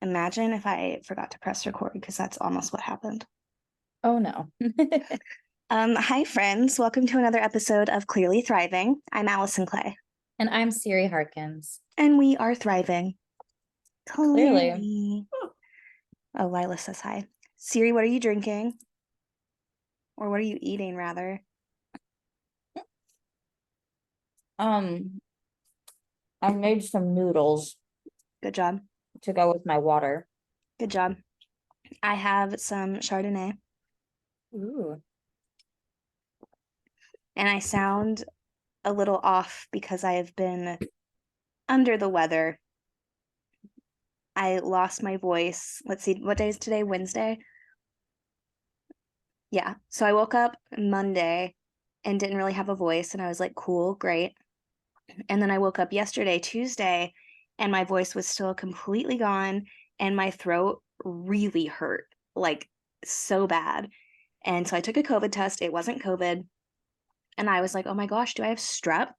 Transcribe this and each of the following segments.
Imagine if I forgot to press record because that's almost what happened. Oh no. Hi, friends. Welcome to another episode of Clearly Thriving. I'm Allison Clay, And I'm Siri Harkins. and we are thriving. Clearly. Clearly. Oh, Lila says hi. Siri, what are you drinking? Or what are you eating, rather? Um, I made some noodles Good job. to go with my water. Good job. I have some Chardonnay, Ooh. and I sound a little off because I have been under the weather. I lost my voice. Let's see, what day is today? Wednesday? Yeah. So I woke up Monday and didn't really have a voice, and I was like, cool, great. And then I woke up yesterday, Tuesday, and my voice was still completely gone, and my throat really hurt, like so bad. And so I took a COVID test. It wasn't COVID. And I was like, oh my gosh, do I have strep?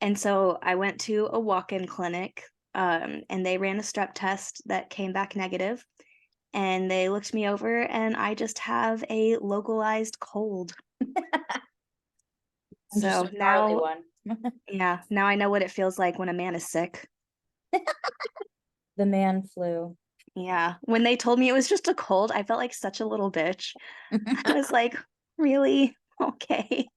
And so I went to a walk-in clinic, and they ran a strep test that came back negative, and they looked me over, and I just have a localized cold. I'm just So a gnarly now, one. yeah, now I know what it feels like when a man is sick. The man flu. Yeah. When they told me it was just a cold, I felt like such a little bitch. I was like, really? Okay.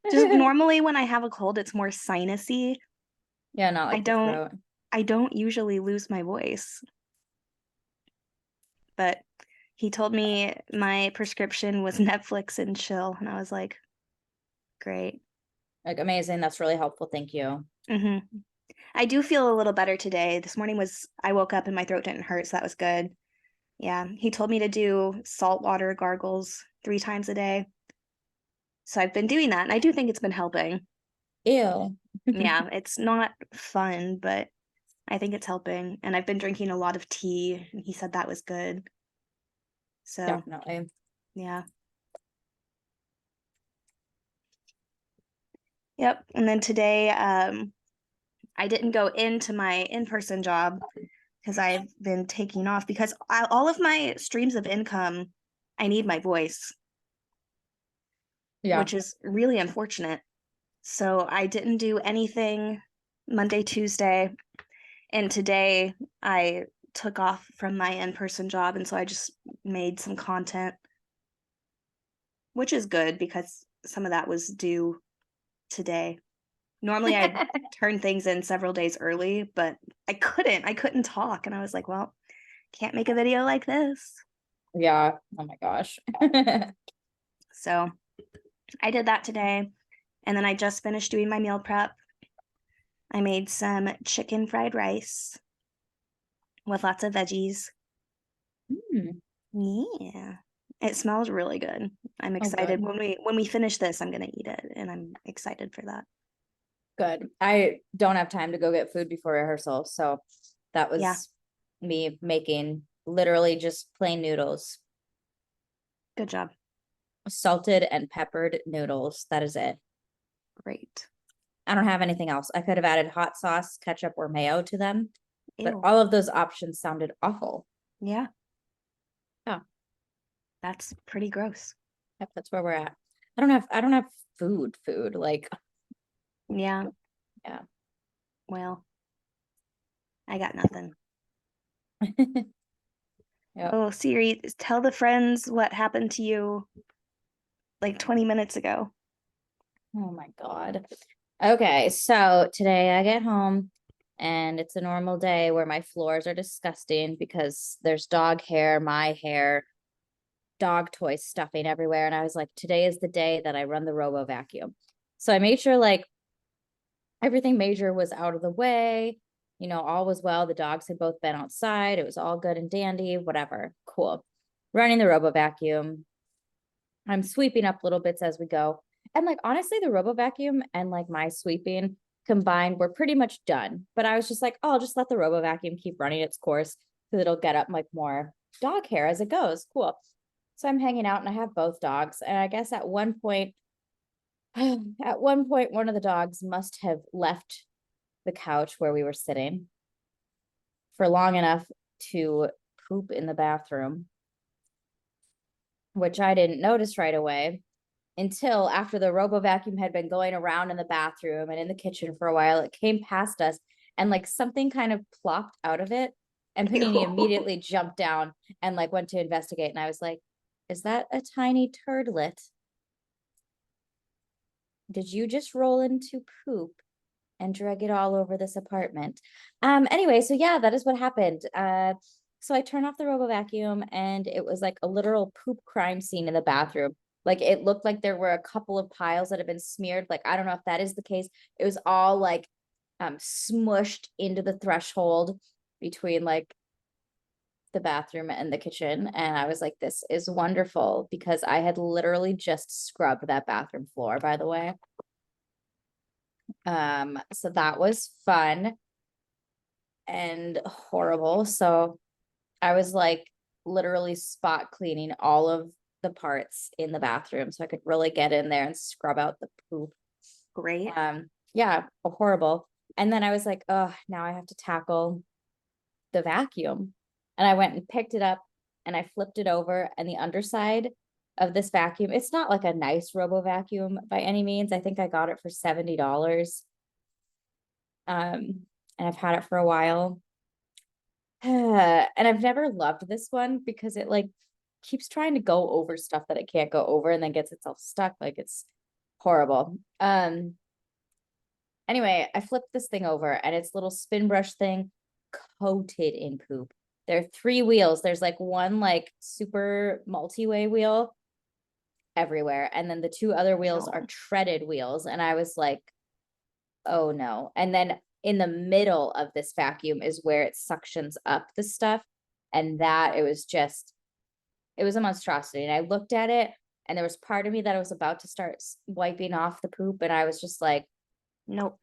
Just normally when I have a cold, it's more sinusy. Yeah, not I like the don't throat. I don't usually lose my voice. But he told me my prescription was Netflix and chill, and I was like, great. Like amazing. That's really helpful. Thank you. hmm I do feel a little better today. This morning I woke up and my throat didn't hurt, so that was good. Yeah, he told me to do saltwater gargles 3 times a day. So I've been doing that, and I do think it's been helping. Ew. Yeah, it's not fun, but I think it's helping. And I've been drinking a lot of tea, and he said that was good. So, Definitely. yeah. Yep. And then today, I didn't go into my in-person job because I've been taking off because all of my streams of income, I need my voice, Yeah. which is really unfortunate. So I didn't do anything Monday, Tuesday, and today I took off from my in-person job, and so I just made some content, which is good because some of that was due today. Normally I'd turn things in several days early, but I couldn't talk, and I was like, well, can't make a video like this. Yeah. Oh my gosh. So I did that today, and then I just finished doing my meal prep. I made some chicken fried rice with lots of veggies. Hmm. Yeah. It smells really good. I'm Oh, excited. good. When we finish this, I'm gonna eat it, and I'm excited for that. Good. I don't have time to go get food before rehearsal. So that Yeah, was me making literally just plain noodles, good job. salted and peppered noodles. That is it. Great. I don't have anything else. I could have added hot sauce, ketchup, or mayo to them, but Ew. all of those options sounded awful. Yeah, Oh, that's pretty gross. yep, that's where we're at. I don't have food. Like, Yeah, yeah. well, I got nothing. Yep. Oh, Siri, tell the friends what happened to you like 20 minutes ago. Oh my God. Okay, so today I get home and it's a normal day where my floors are disgusting because there's dog hair, my hair, dog toy stuffing everywhere. And I was like, today is the day that I run the robo vacuum. So I made sure like everything major was out of the way. All was well. The dogs had both been outside. It was all good and dandy, whatever. Cool. Running the robo vacuum. I'm sweeping up little bits as we go. And like honestly, the robo vacuum and like my sweeping combined were pretty much done. But I was just like, oh, I'll just let the robo vacuum keep running its course because it'll get up like more dog hair as it goes. Cool. So I'm hanging out and I have both dogs. And I guess at one point, one of the dogs must have left the couch where we were sitting for long enough to poop in the bathroom, which I didn't notice right away until after the robo vacuum had been going around in the bathroom and in the kitchen for a while. It came past us and like something kind of plopped out of it. And Panini Ew. immediately jumped down and like went to investigate. And I was like, is that a tiny turdlet? Did you just roll into poop and drag it all over this apartment? Anyway, so yeah, that is what happened. So I turned off the robo vacuum and it was like a literal poop crime scene in the bathroom. Like it looked like there were a couple of piles that had been smeared. Like I don't know if that is the case. It was all like smushed into the threshold between like the bathroom and the kitchen. And I was like, this is wonderful because I had literally just scrubbed that bathroom floor, by the way. So that was fun and horrible. So I was like literally spot cleaning all of the parts in the bathroom so I could really get in there and scrub out the poop. Great. Yeah, horrible. And then I was like, oh, now I have to tackle the vacuum. And I went and picked it up and I flipped it over, and the underside of this vacuum, it's not like a nice robo vacuum by any means. I think I got it for $70. And I've had it for a while. And I've never loved this one because it like keeps trying to go over stuff that it can't go over and then gets itself stuck. Like it's horrible. Anyway, I flipped this thing over and its little spin brush thing coated in poop. There are 3 wheels. There's like one like super multi-way wheel everywhere. And then the 2 other wheels are No. treaded wheels. And I was like, oh no. And then in the middle of this vacuum is where it suctions up the stuff. And that it was just, it was a monstrosity. And I looked at it and there was part of me that I was about to start wiping off the poop. And I was just like, Nope.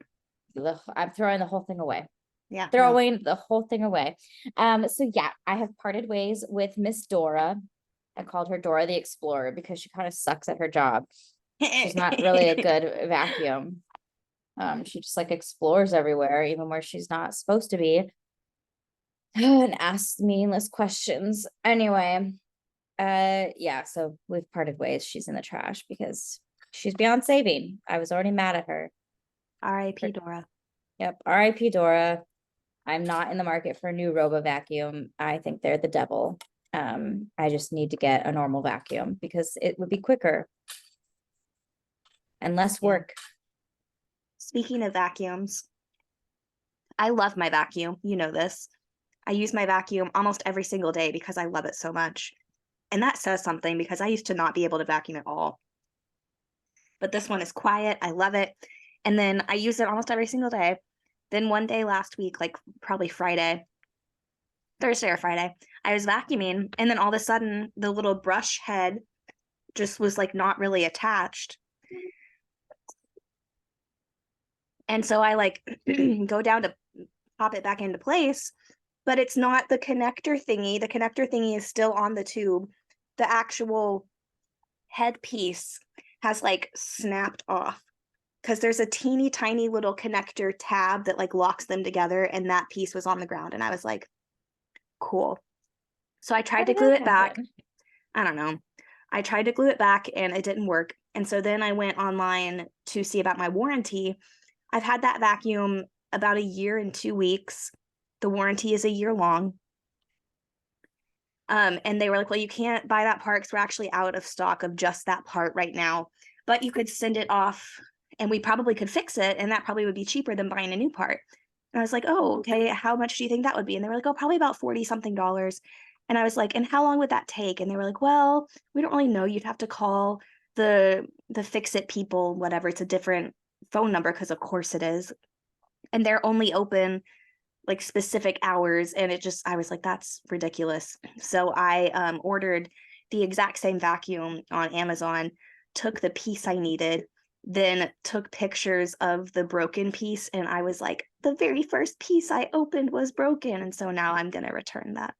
I'm throwing the whole thing away. Yeah, no. Throwing the whole thing away. So yeah, I have parted ways with Miss Dora. I called her Dora the Explorer because she kind of sucks at her job. She's not really a good vacuum. She just like explores everywhere, even where she's not supposed to be, and asks meaningless questions. Anyway, yeah, so we've parted ways. She's in the trash because she's beyond saving. I was already mad at her. R.I.P. Dora. Yep, R.I.P. Dora. I'm not in the market for a new Robo vacuum. I think they're the devil. I just need to get a normal vacuum because it would be quicker and less Yeah. work. Speaking of vacuums, I love my vacuum. You know this. I use my vacuum almost every single day because I love it so much. And that says something because I used to not be able to vacuum at all. But this one is quiet. I love it. And then I use it almost every single day. Then one day last week, like probably Friday, Thursday or Friday, I was vacuuming. And then all of a sudden, the little brush head just was like not really attached. And so I like go down to pop it back into place, but it's not the connector thingy. The connector thingy is still on the tube. The actual headpiece has like snapped off because there's a teeny tiny little connector tab that like locks them together, and that piece was on the ground. And I was like, cool. So I How tried to did glue that it back. happen? I don't know. I tried to glue it back and it didn't work. And so then I went online to see about my warranty. I've had that vacuum about a year and 2 weeks. The warranty is a year long. And they were like, well, you can't buy that part because we're actually out of stock of just that part right now. But you could send it off and we probably could fix it. And that probably would be cheaper than buying a new part. And I was like, oh, okay. How much do you think that would be? And they were like, oh, probably about 40 something dollars. And I was like, and how long would that take? And they were like, well, we don't really know. You'd have to call the fix it people, whatever. It's a different phone number because of course it is. And they're only open like specific hours, and it just I was like, that's ridiculous. So I ordered the exact same vacuum on Amazon, took the piece I needed, then took pictures of the broken piece, and I was like, the very first piece I opened was broken, and so now I'm gonna return that.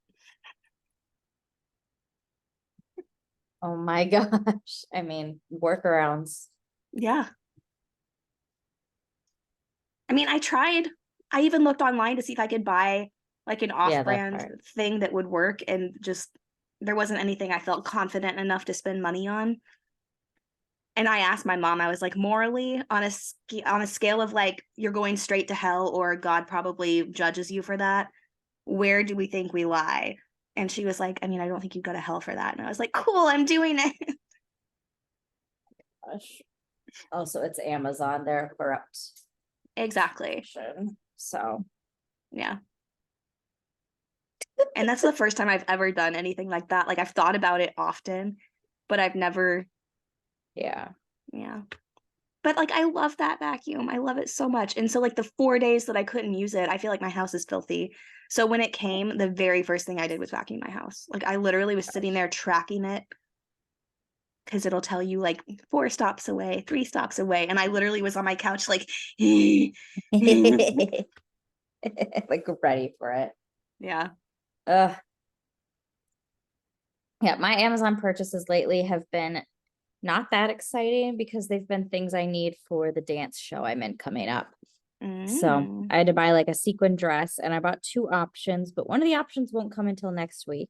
Oh my gosh. I mean, workarounds. Yeah, I mean, I tried. I even looked online to see if I could buy like an Yeah, that off-brand part. thing that would work, and just there wasn't anything I felt confident enough to spend money on. And I asked my mom, I was like, morally, on a scale of like you're going straight to hell or God probably judges you for that, where do we think we lie? And she was like, I mean, I don't think you go to hell for that. And I was like, cool, I'm doing it. Gosh. Also, it's Amazon. They're corrupt. Exactly. So Yeah. And that's the first time I've ever done anything like that. Like I've thought about it often, but I've never, yeah. yeah. But like I love that vacuum. I love it so much. And so like the 4 days that I couldn't use it, I feel like my house is filthy. So when it came, the very first thing I did was vacuum my house. Like I literally was sitting there tracking it because it'll tell you like 4 stops away, 3 stops away. And I literally was on my couch like Like ready for it. yeah. Ugh. Yeah, my Amazon purchases lately have been not that exciting because they've been things I need for the dance show I'm in coming up. So Mm. I had to buy like a sequin dress and I bought 2 options, but one of the options won't come until next week.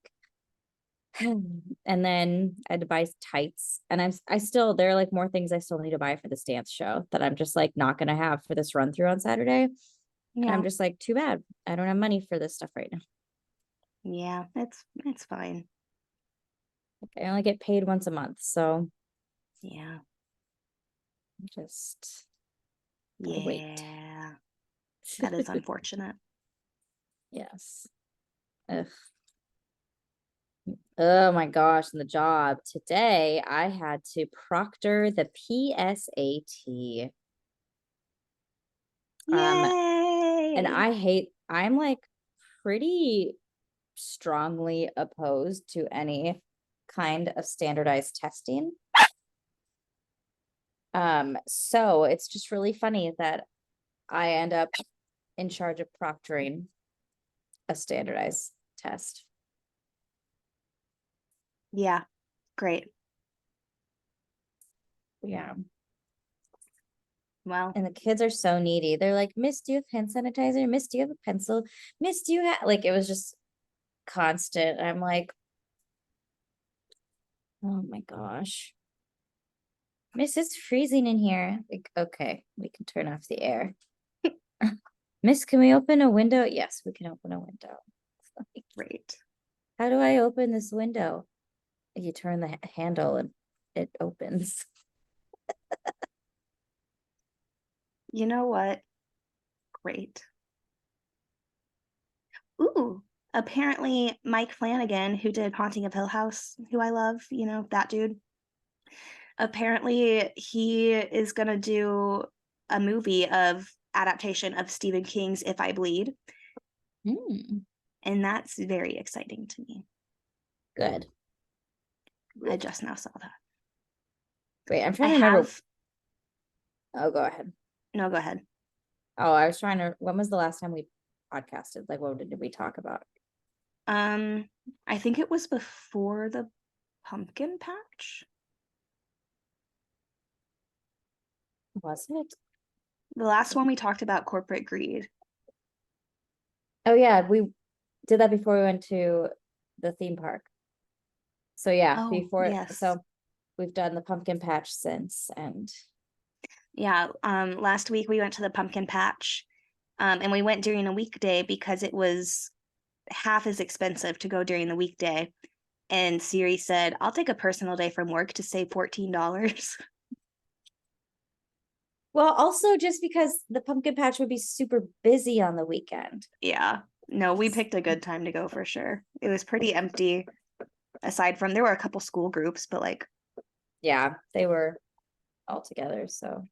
And then I had to buy tights and I still, there are like more things I still need to buy for this dance show that I'm just like not going to have for this run through on Saturday. And I'm Yeah. just like, too bad. I don't have money for this stuff right now. Yeah. It's fine. I only get paid once a month. So Yeah. just gotta wait. Yeah. That is unfortunate. Yes. Ugh. Oh my gosh. And the job today, I had to proctor the PSAT. And Yay. I'm like pretty strongly opposed to any kind of standardized testing. So it's just really funny that I end up in charge of proctoring a standardized test. Yeah. Great. Yeah. Well, And the kids are so needy. They're like, Miss, do you have hand sanitizer? Miss, do you have a pencil? Miss, do you have like it was just constant. I'm like, oh my gosh. Miss, it's freezing in here. Like, okay, we can turn off the air. Miss, can we open a window? Yes, we can open a window. Like, great. how do I open this window? You turn the handle and it opens. You know what? Great. Ooh, apparently Mike Flanagan, who did Haunting of Hill House, who I love, that dude. Apparently he is gonna do a movie of adaptation of Stephen King's If I Bleed, Hmm, and that's very exciting to me. good. I just now saw that. Wait, I'm I trying to remember. have Oh, go ahead. no, go ahead. Oh, I was trying to. When was the last time we podcasted? Like, what did we talk about? Um, I think it was before the pumpkin patch. Was it? The last one we talked about corporate greed. Oh, yeah. We did that before we went to the theme park. So, yeah, Oh, yes. so we've done the pumpkin patch since. And Yeah, last week we went to the pumpkin patch, and we went during a weekday because it was half as expensive to go during the weekday. And Siri said, I'll take a personal day from work to save $14. well, also just because the pumpkin patch would be super busy on the weekend. Yeah. No, we picked a good time to go for sure. It was pretty empty, aside from there were a couple school groups, but like, Yeah, they were all together. So,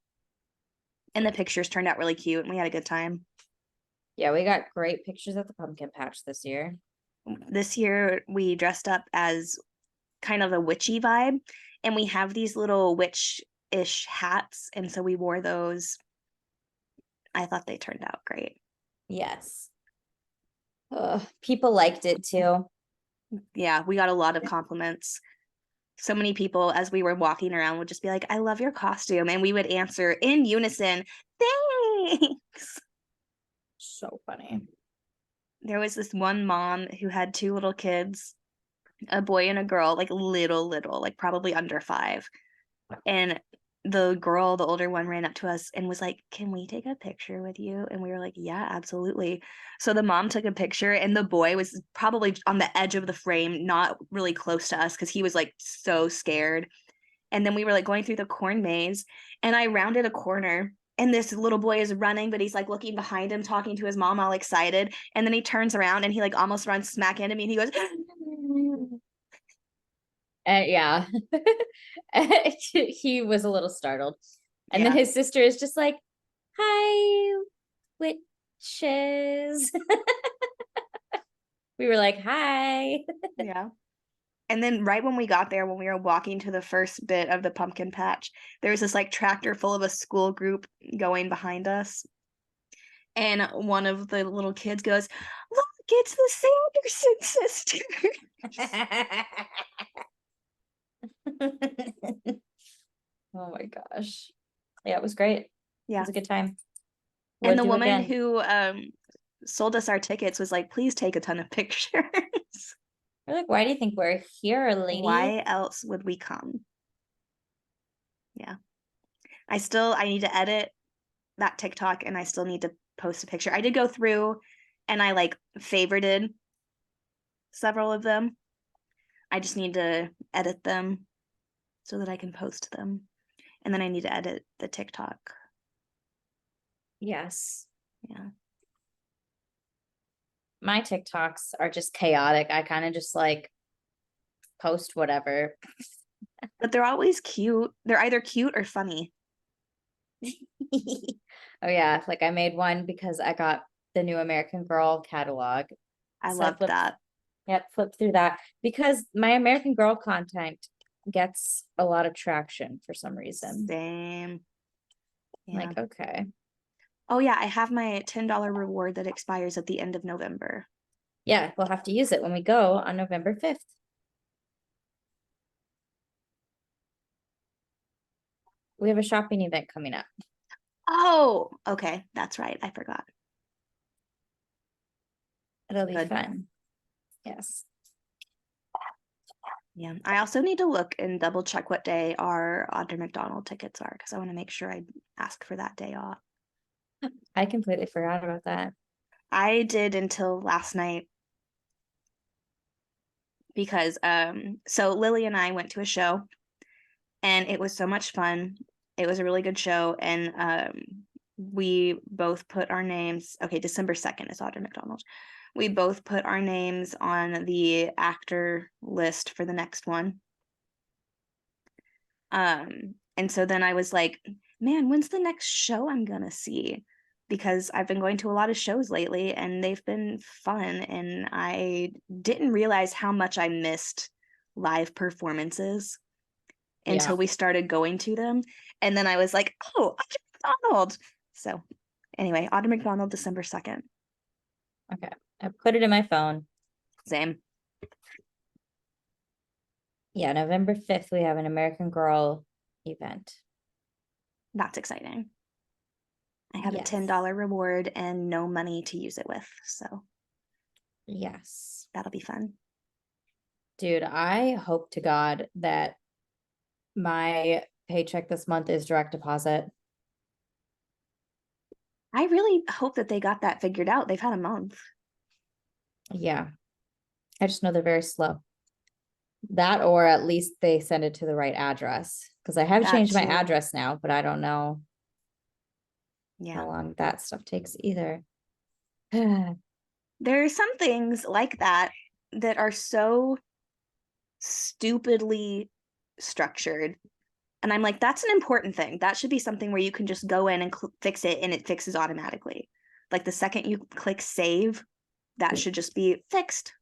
and the pictures turned out really cute and we had a good time. yeah, we got great pictures at the pumpkin patch this year. This year we dressed up as kind of a witchy vibe, and we have these little witch-ish hats, and so we wore those. I thought they turned out great. Yes. People liked it too. Yeah, we got a lot of compliments. So many people, as we were walking around, would just be like, I love your costume. And we would answer in unison, thanks. So funny. there was this one mom who had two little kids, a boy and a girl, like little, like probably under 5. And the girl, the older one, ran up to us and was like, "Can we take a picture with you?" And we were like, "Yeah, absolutely." So the mom took a picture, and the boy was probably on the edge of the frame, not really close to us because he was like so scared. And then we were like going through the corn maze, and I rounded a corner. And this little boy is running, but he's like looking behind him, talking to his mom, all excited. And then he turns around and he like almost runs smack into me, and he goes, Yeah. He was a little startled. And then "Yeah, his sister is just like, hi, witches. We were like, hi. yeah." And then right when we got there, when we were walking to the first bit of the pumpkin patch, there was this like tractor full of a school group going behind us. And one of the little kids goes, "Look, it's the Sanderson sisters." Oh my gosh. Yeah, it was great. It Yeah. was a good time. And Would the do woman again. who sold us our tickets was like, "Please take a ton of pictures." We're like, why do you think we're here, lady? Why else would we come? Yeah. I need to edit that TikTok, and I still need to post a picture. I did go through and I like favorited several of them. I just need to edit them so that I can post them. And then I need to edit the TikTok. Yes. Yeah. My TikToks are just chaotic. I kind of just like post whatever. But they're always cute. They're either cute or funny. Oh yeah, like I made one because I got the new American Girl catalog. I So I loved flipped, that. yep, flipped through that because my American Girl content gets a lot of traction for some reason. Same. I'm Yeah. like, okay. Oh yeah, I have my $10 reward that expires at the end of November. Yeah, we'll have to use it when we go on November 5th. We have a shopping event coming up. Oh, okay. That's right. I forgot. It'll be Good. fun. Yes. Yeah. I also need to look and double check what day our Audra McDonald tickets are because I want to make sure I ask for that day off. I completely forgot about that. I did until last night because so Lily and I went to a show and it was so much fun. It was a really good show, and we both put our names. Okay, December 2nd is Audra McDonald. We both put our names on the actor list for the next one. And so then I was like, man, when's the next show I'm gonna see? Because I've been going to a lot of shows lately and they've been fun, and I didn't realize how much I missed live performances Yeah. until we started going to them. And then I was like, oh, Audra McDonald. So anyway, Audra McDonald, December 2nd. Okay. I put it in my phone. Same. Yeah, November 5th, we have an American Girl event. That's exciting. I have a Yes. $10 reward and no money to use it with. So Yes. that'll be fun. Dude, I hope to God that my paycheck this month is direct deposit. I really hope that they got that figured out. They've had a month. Yeah. I just know they're very slow. That, or at least they send it to the right address. Because I have That changed my too. address now, but I don't know Yeah. how long that stuff takes either. There are some things like that that are so stupidly structured. And I'm like, that's an important thing. That should be something where you can just go in and fix it and it fixes automatically. Like the second you click save, that should just be fixed.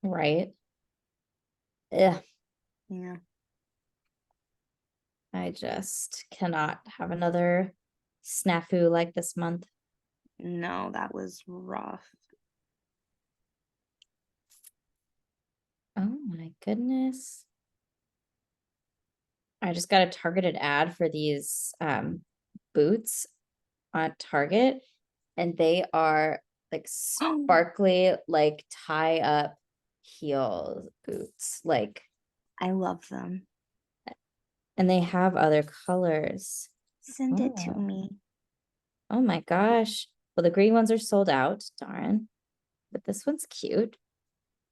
Right. Yeah. Yeah. I just cannot have another snafu like this month. No, that was rough. Oh my goodness. I just got a targeted ad for these boots on Target, and they are like sparkly, like tie up heel boots. Like, I love them. and they have other colors. Send it to Oh, me. oh my gosh. Well, the green ones are sold out. Darn. But this one's cute.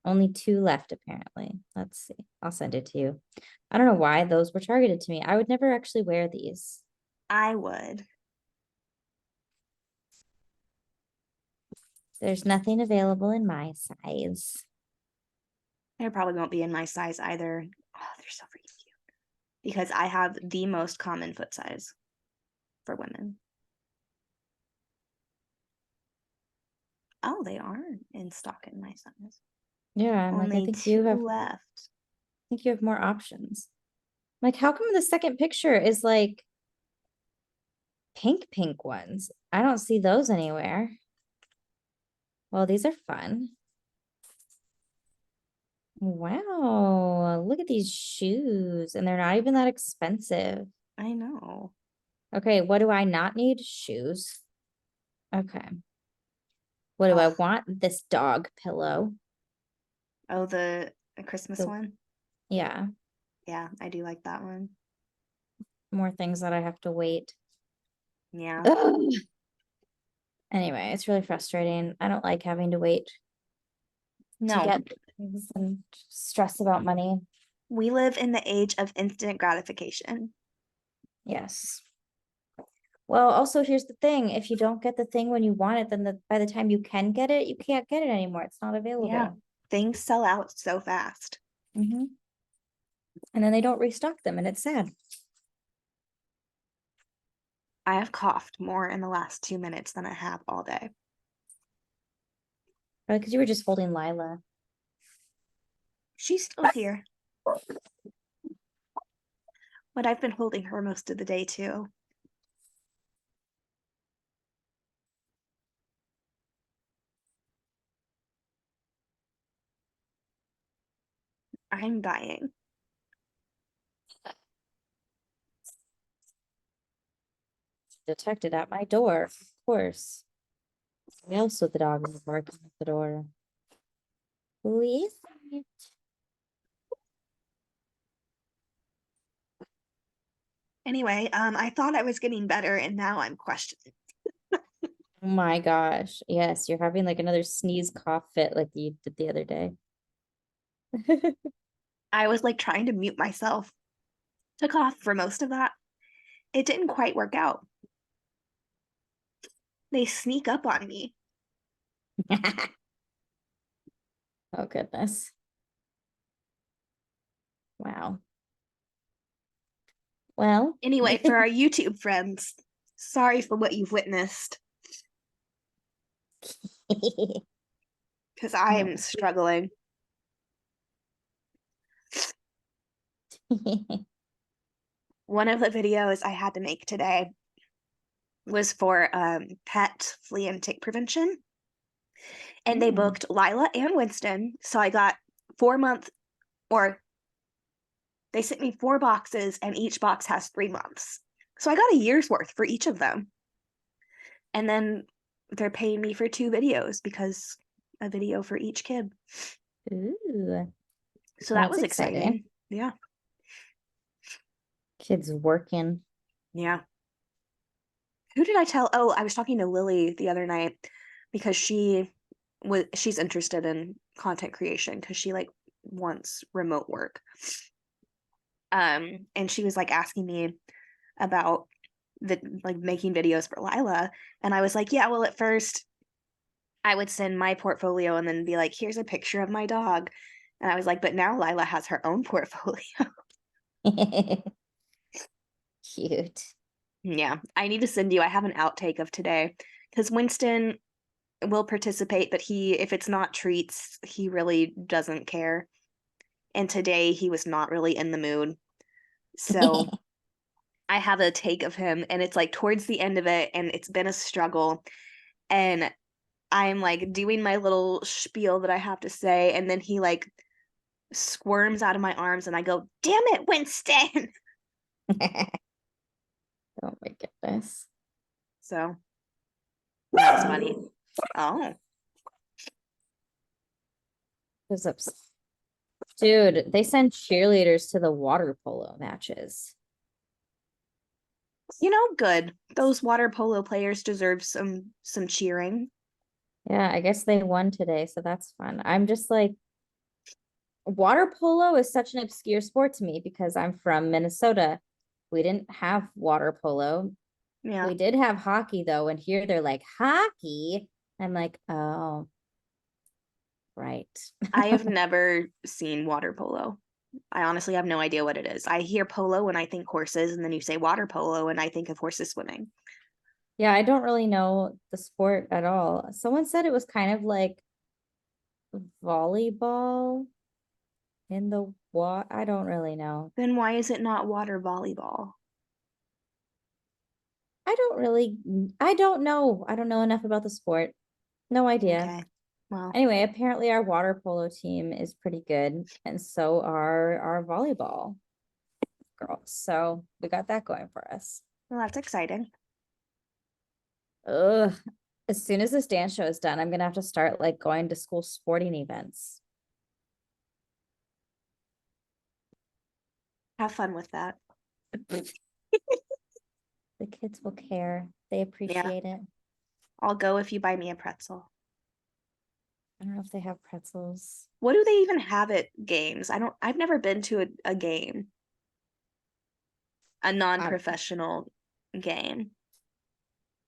Only two left, apparently. Let's see. I'll send it to you. I don't know why those were targeted to me. I would never actually wear these. I would. There's nothing available in my size. They probably won't be in my size either. Oh, they're so freaking cute. Because I have the most common foot size for women. Oh, they are in stock in my size. Yeah, I'm like, I Only think two you have left. more options. Like, how come the second picture is like pink ones? I don't see those anywhere. Well, these are fun. Wow, look at these shoes, and they're not even that expensive. I know. Okay, what do I not need? Shoes. Okay. What do I Oh, want? This dog pillow. oh, the Christmas The, one. yeah, Yeah, I do like that one. more things that I have to wait. Yeah. Ugh. Anyway, it's really frustrating. I don't like having to wait to No, get things and stress about money. we live in the age of instant gratification. Yes. Well, also here's the thing. If you don't get the thing when you want it, then by the time you can get it, you can't get it anymore. It's not Yeah, available. things sell out so fast. Hmm. And then they don't restock them, and it's sad. I have coughed more in the last 2 minutes than I have all day. Probably because you were just holding Lila. She's still here, but I've been holding her most of the day too. I'm dying. Detected at my door, of course. I also the dog is barking at the door. Who is it? Anyway, I thought I was getting better and now I'm questioning. Oh my gosh. Yes, you're having like another sneeze cough fit like you did the other day. I was like trying to mute myself to cough for most of that. It didn't quite work out. They sneak up on me. Oh goodness. Wow. Well, Anyway, for our YouTube friends, sorry for what you've witnessed because I no. am struggling. One of the videos I had to make today was for pet flea and tick prevention. And they Mm. booked Lila and Winston. So I got 4 month, or they sent me 4 boxes, and each box has 3 months. So I got a year's worth for each of them. And then they're paying me for 2 videos because a video for each kid. Ooh, So that that's was exciting. exciting. Yeah. Kids working. Yeah. Who did I tell? Oh, I was talking to Lily the other night because she's interested in content creation because she like wants remote work. And she was like asking me about the like making videos for Lila. And I was like, yeah, well, at first I would send my portfolio and then be like, here's a picture of my dog. And I was like, but now Lila has her own portfolio. Cute. Yeah, I need to send you. I have an outtake of today because Winston will participate, but if it's not treats, he really doesn't care. And today he was not really in the mood. So I have a take of him, and it's like towards the end of it, and it's been a struggle. And I'm like doing my little spiel that I have to say, and then he like squirms out of my arms, and I go, "Damn it, Winston!" Oh my goodness. So that was funny. Oh. was ups- Dude, they send cheerleaders to the water polo matches. Good. Those water polo players deserve some cheering. Yeah, I guess they won today, so that's fun. I'm just like, water polo is such an obscure sport to me because I'm from Minnesota. We didn't have water polo. Yeah. We did have hockey though, and here they're like, hockey. I'm like, oh, right. I have never seen water polo. I honestly have no idea what it is. I hear polo when I think horses, and then you say water polo, and I think of horses swimming. Yeah, I don't really know the sport at all. Someone said it was kind of like volleyball in the water. I don't really know. Then why is it not water volleyball? I don't really, I don't know. I don't know enough about the sport. No idea. Okay. Well, Anyway, apparently our water polo team is pretty good, and so are our volleyball girls. So we got that going for us. that's exciting. Ugh. As soon as this dance show is done, I'm gonna have to start like going to school sporting events. Have fun with that. The kids will care. They Yeah. appreciate it. I'll go if you buy me a pretzel. I don't know if they have pretzels. What do they even have at games? I've never been to a game, a I non-professional game.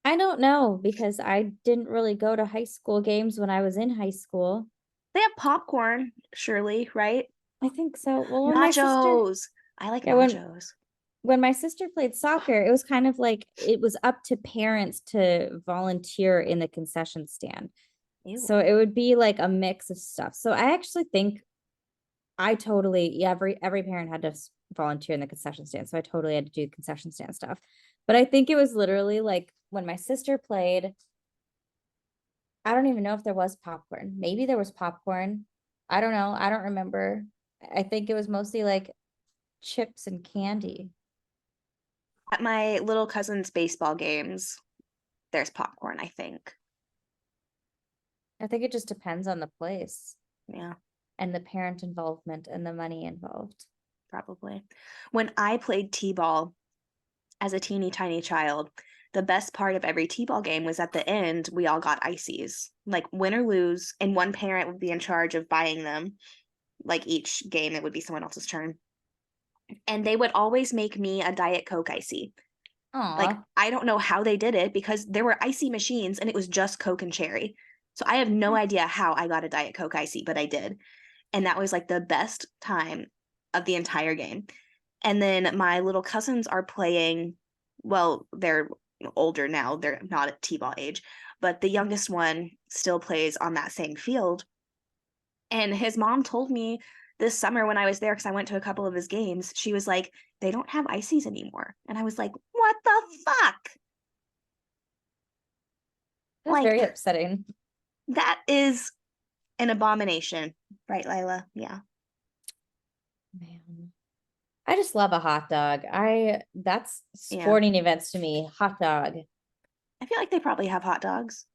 I don't know because I didn't really go to high school games when I was in high school. They have popcorn, surely, right? I think so. Well, Nachos. I like yeah, nachos. when my sister played soccer, it was kind of like it was up to parents to volunteer in the concession stand. Ew. So it would be like a mix of stuff. So I actually think I totally, yeah, every parent had to volunteer in the concession stand. So I totally had to do concession stand stuff. But I think it was literally like when my sister played, I don't even know if there was popcorn. Maybe there was popcorn. I don't know. I don't remember. I think it was mostly like chips and candy. At my little cousin's baseball games, there's popcorn, I think. I think it just depends on the place Yeah, and the parent involvement and the money involved. probably. When I played t-ball as a teeny tiny child, the best part of every t-ball game was at the end, we all got ices. Like win or lose, and one parent would be in charge of buying them. Like each game, it would be someone else's turn. And they would always make me a Diet Coke icy. Like, Aw, I don't know how they did it because there were icy machines and it was just Coke and cherry. So I have no idea how I got a Diet Coke icy, but I did. And that was like the best time of the entire game. And then my little cousins are playing, well, they're older now, they're not at T-ball age, but the youngest one still plays on that same field. And his mom told me this summer when I was there, because I went to a couple of his games, she was like, they don't have ices anymore. And I was like, what the fuck? that's Like, very upsetting. that is an abomination, right, Lila? Yeah. Man. I just love a hot dog. That's Yeah. sporting events to me. Hot dog. I feel like they probably have hot dogs.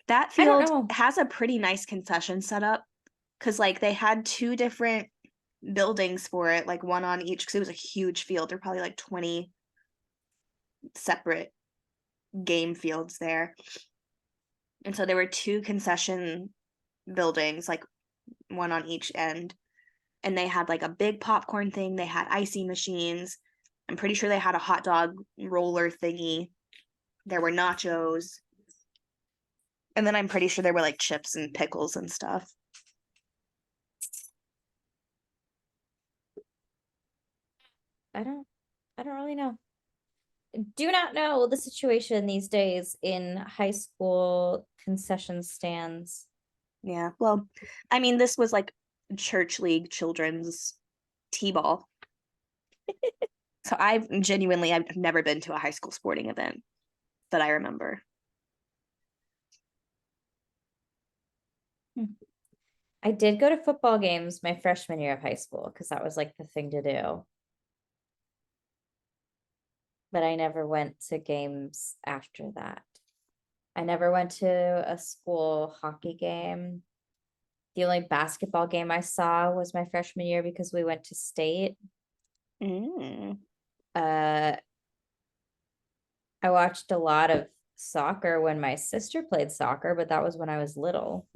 That I don't field know. has a pretty nice concession setup because, like, they had two different buildings for it, like one on each, because it was a huge field. There were probably like 20 separate game fields there. And so there were two concession buildings, like one on each end. And they had like a big popcorn thing. They had icy machines. I'm pretty sure they had a hot dog roller thingy. There were nachos. And then I'm pretty sure there were like chips and pickles and stuff. I don't I don't really know. Do not know the situation these days in high school concession stands. Yeah. Well, I mean, this was like church league children's t-ball. So I've never been to a high school sporting event that I remember. Hmm. I did go to football games my freshman year of high school because that was like the thing to do. But I never went to games after that. I never went to a school hockey game. The only basketball game I saw was my freshman year because we went to state. Mm. Uh, I watched a lot of soccer when my sister played soccer, but that was when I was little.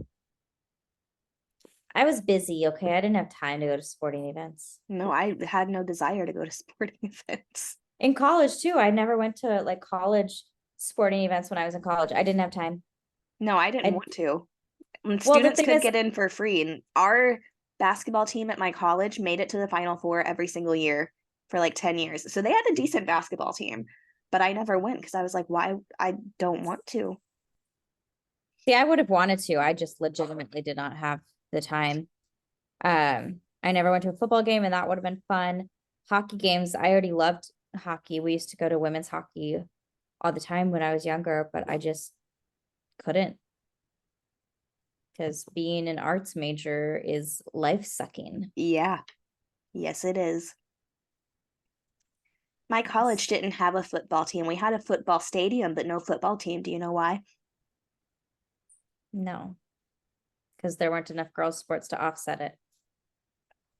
I was busy, okay? I didn't have time to go to sporting events. No, I had no desire to go to sporting events. In college too, I never went to like college sporting events when I was in college. I didn't have time. No, I didn't I want to. And well, the students thing could is, get in for free, and our basketball team at my college made it to the Final Four every single year for like 10 years. So they had a decent basketball team, but I never went because I was like, why? I don't want to. see, I would have wanted to. I just legitimately did not have the time. I never went to a football game, and that would have been fun. Hockey games, I already loved hockey. We used to go to women's hockey all the time when I was younger, but I just couldn't because being an arts major is life sucking. Yeah, yes, it is. My college didn't have a football team. We had a football stadium, but no football team. Do you know why? No, because there weren't enough girls' sports to offset it.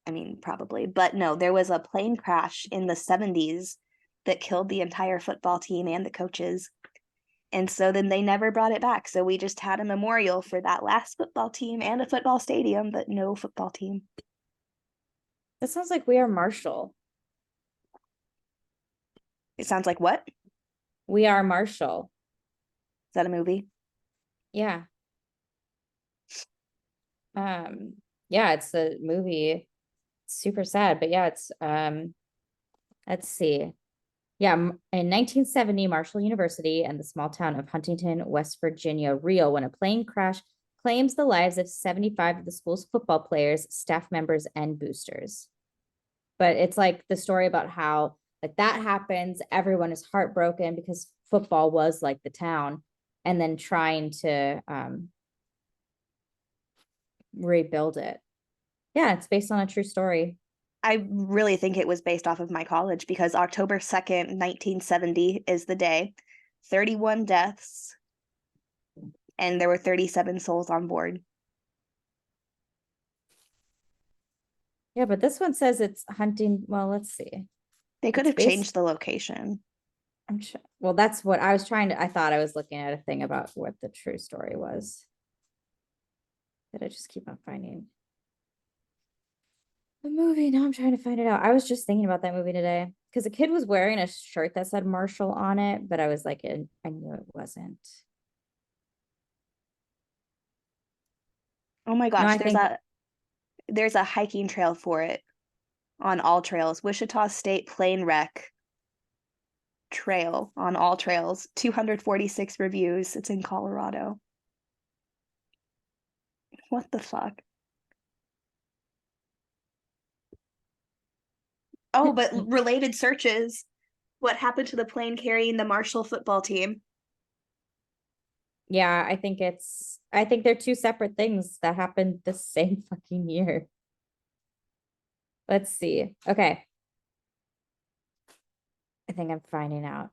I mean, probably, but no, there was a plane crash in the 70s that killed the entire football team and the coaches. And so then they never brought it back. So we just had a memorial for that last football team and a football stadium, but no football team. That sounds like We Are Marshall. It sounds like what? Is We Are Marshall. that a movie? Yeah. Yeah, it's a movie. Super sad, but yeah, it's let's see. Yeah, in 1970, Marshall University and the small town of Huntington, West Virginia, reel when a plane crash claims the lives of 75 of the school's football players, staff members, and boosters. But it's like the story about how like that happens, everyone is heartbroken because football was like the town, and then trying to rebuild it. Yeah, it's based on a true story. I really think it was based off of my college because October 2nd, 1970 is the day. 31 deaths, and there were 37 souls on board. Yeah, but this one says it's hunting. Well, let's see. They could It's have based. changed the location. I'm sure. Well, that's what I was trying to. I thought I was looking at a thing about what the true story was. That I just keep on finding the movie. Now I'm trying to find it out. I was just thinking about that movie today because a kid was wearing a shirt that said Marshall on it, but I was like, I knew it wasn't. Oh my No, gosh, I there's think, a hiking trail for it on All Trails. Wichita State Plane Wreck Trail on All Trails. 246 reviews. It's in Colorado. What the fuck? Oh, but related searches. What happened to the plane carrying the Marshall football team? yeah, I think they're two separate things that happened the same fucking year. Let's see. Okay. I think I'm finding out.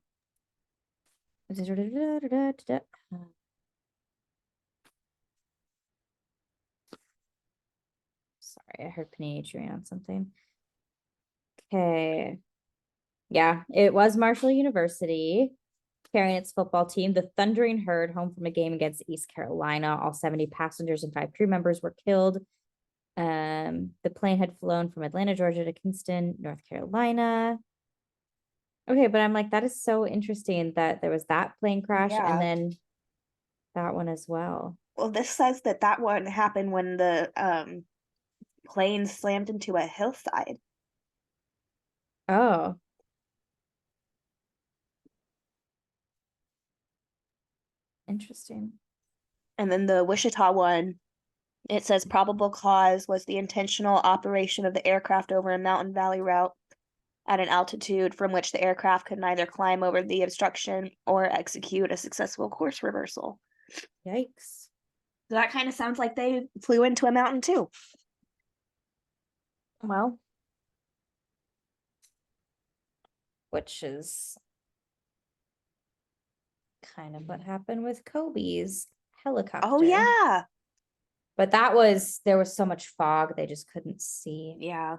Sorry, I heard Panini chewing on something. Okay. Yeah, it was Marshall University carrying its football team. The Thundering Herd, home from a game against East Carolina. All 70 passengers and 5 crew members were killed. The plane had flown from Atlanta, Georgia to Kinston, North Carolina. Okay, but I'm like, that is so interesting that there was that plane crash and Yeah. then that one as well. Well, this says that that one happened when the plane slammed into a hillside. Oh, interesting. And then the Wichita one, it says probable cause was the intentional operation of the aircraft over a mountain valley route at an altitude from which the aircraft could neither climb over the obstruction or execute a successful course reversal. Yikes. So that kind of sounds like they flew into a mountain too. Well, which is kind of what happened with Kobe's Oh helicopter. yeah. But there was so much fog, they just couldn't see. Yeah.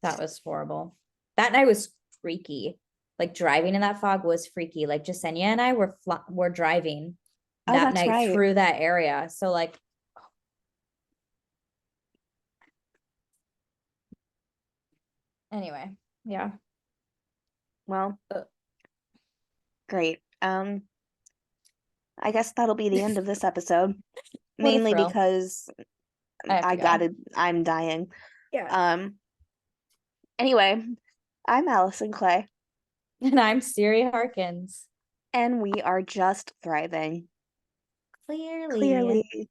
That was horrible. That night was freaky. Like driving in that fog was freaky. Like Jasenia and I were driving Oh, that that's night right. through that area. So like anyway, yeah. Well, Uh, great. I guess that'll be the end of this episode, What a mainly thrill. because I have to go. I'm dying. Yeah. Um, anyway, I'm Allison Clay, And I'm Siri Harkins. and we are just thriving. Clearly. Clearly.